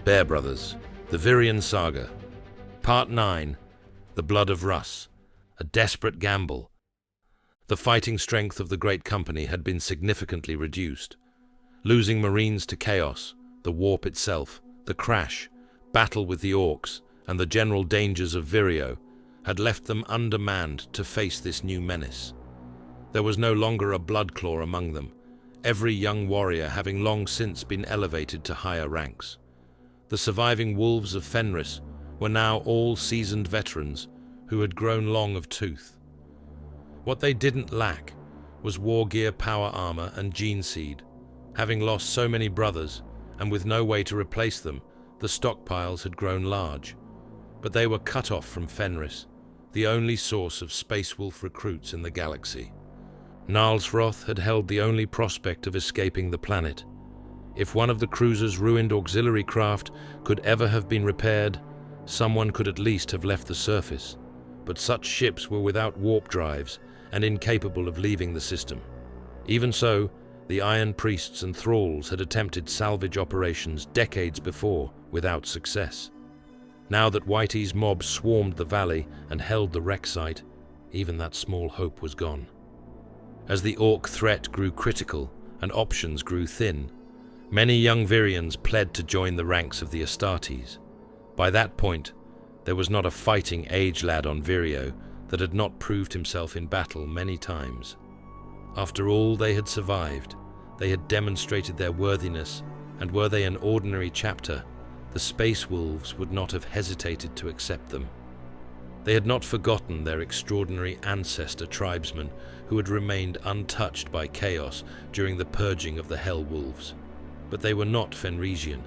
Bear Brothers, the Vireon Saga. Part 9, The Blood of Russ, a desperate gamble. The fighting strength of the Great Company had been significantly reduced. Losing Marines to chaos, the warp itself, the crash, battle with the Orcs, and the general dangers of Vireo had left them undermanned to face this new menace. There was no longer a bloodclaw among them, every young warrior having long since been elevated to higher ranks. The surviving wolves of Fenris were now all seasoned veterans who had grown long of tooth. What they didn't lack was war gear, power armor, and gene seed. Having lost so many brothers, and with no way to replace them, the stockpiles had grown large. But they were cut off from Fenris, the only source of space wolf recruits in the galaxy. Nalsroth had held the only prospect of escaping the planet. If one of the cruiser's ruined auxiliary craft could ever have been repaired, someone could at least have left the surface. But such ships were without warp drives and incapable of leaving the system. Even so, the Iron Priests and Thralls had attempted salvage operations decades before without success. Now that Whitey's mob swarmed the valley and held the wreck site, even that small hope was gone. As the Orc threat grew critical and options grew thin, many young Vireons pled to join the ranks of the Astartes. By that point, there was not a fighting age lad on Vireo that had not proved himself in battle many times. After all they had survived, they had demonstrated their worthiness, and were they an ordinary chapter, the Space Wolves would not have hesitated to accept them. They had not forgotten their extraordinary ancestor tribesmen who had remained untouched by chaos during the purging of the Hell Wolves. But they were not Fenrisian.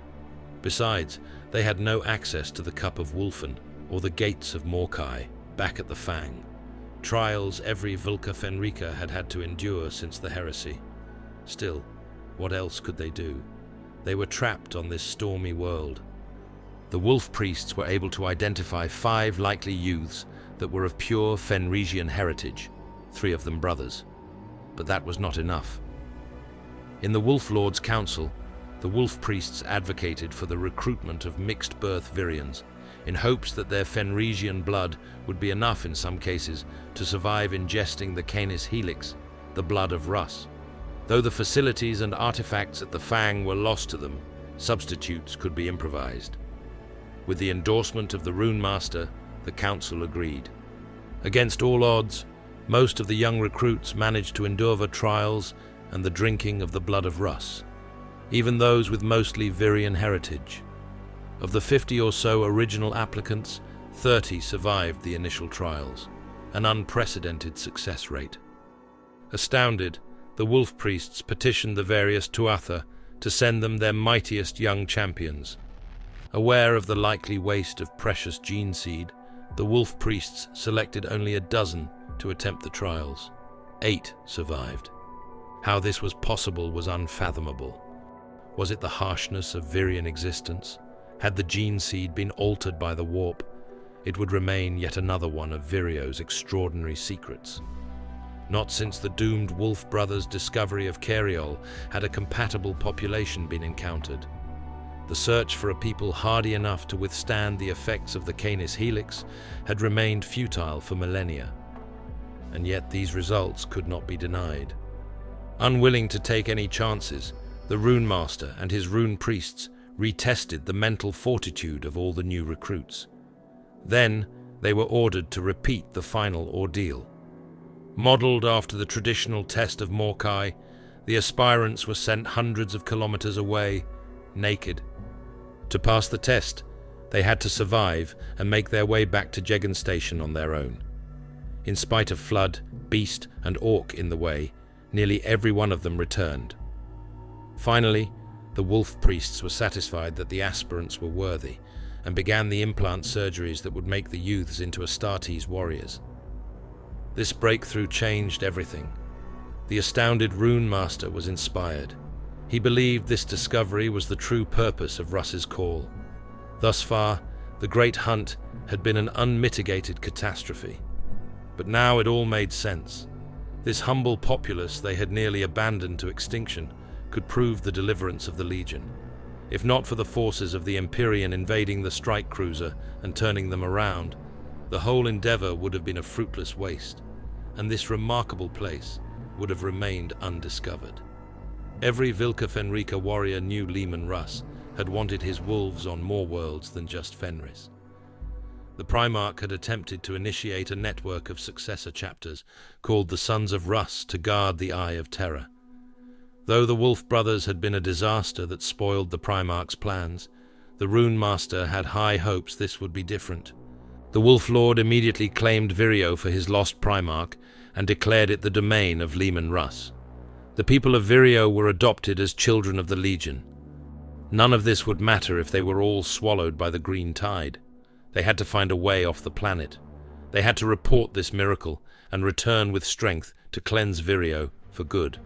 Besides, they had no access to the Cup of Wulfen or the gates of Morkai, back at the Fang. Trials every Vulca Fenrica had had to endure since the heresy. Still, what else could they do? They were trapped on this stormy world. The Wolf Priests were able to identify 5 likely youths that were of pure Fenrisian heritage, 3 of them brothers. But that was not enough. In the Wolf Lord's Council, the Wolf Priests advocated for the recruitment of mixed-birth Vireons, in hopes that their Fenrisian blood would be enough in some cases to survive ingesting the Canis Helix, the blood of Russ. Though the facilities and artifacts at the Fang were lost to them, substitutes could be improvised. With the endorsement of the Rune Master, the Council agreed. Against all odds, most of the young recruits managed to endure the trials and the drinking of the blood of Russ, even those with mostly Vireon heritage. Of the 50 or so original applicants, 30 survived the initial trials, an unprecedented success rate. Astounded, the Wolf Priests petitioned the various Tuatha to send them their mightiest young champions. Aware of the likely waste of precious gene seed, the Wolf Priests selected only a dozen to attempt the trials. 8 survived. How this was possible was unfathomable. Was it the harshness of Vireon existence? Had the gene seed been altered by the warp, it would remain yet another one of Vireo's extraordinary secrets. Not since the doomed Wolf brothers' discovery of Cariol had a compatible population been encountered. The search for a people hardy enough to withstand the effects of the Canis Helix had remained futile for millennia. And yet these results could not be denied. Unwilling to take any chances, the Rune Master and his Rune Priests retested the mental fortitude of all the new recruits. Then they were ordered to repeat the final ordeal. Modeled after the traditional test of Morkai, the aspirants were sent hundreds of kilometers away, naked. To pass the test, they had to survive and make their way back to Jegan Station on their own. In spite of Flood, Beast, and Orc in the way, nearly every one of them returned. Finally, the Wolf Priests were satisfied that the aspirants were worthy, and began the implant surgeries that would make the youths into Astartes warriors. This breakthrough changed everything. The astounded Rune Master was inspired. He believed this discovery was the true purpose of Russ's call. Thus far, the Great Hunt had been an unmitigated catastrophe. But now it all made sense. This humble populace they had nearly abandoned to extinction could prove the deliverance of the Legion. If not for the forces of the Empyrean invading the strike cruiser and turning them around, the whole endeavor would have been a fruitless waste, and this remarkable place would have remained undiscovered. Every Vilka Fenrika warrior knew Leman Russ had wanted his wolves on more worlds than just Fenris. The Primarch had attempted to initiate a network of successor chapters called the Sons of Russ to guard the Eye of Terror. Though the Wolf Brothers had been a disaster that spoiled the Primarch's plans, the Rune Master had high hopes this would be different. The Wolf Lord immediately claimed Vireo for his lost Primarch and declared it the domain of Leman Russ. The people of Vireo were adopted as children of the Legion. None of this would matter if they were all swallowed by the green tide. They had to find a way off the planet. They had to report this miracle and return with strength to cleanse Vireo for good.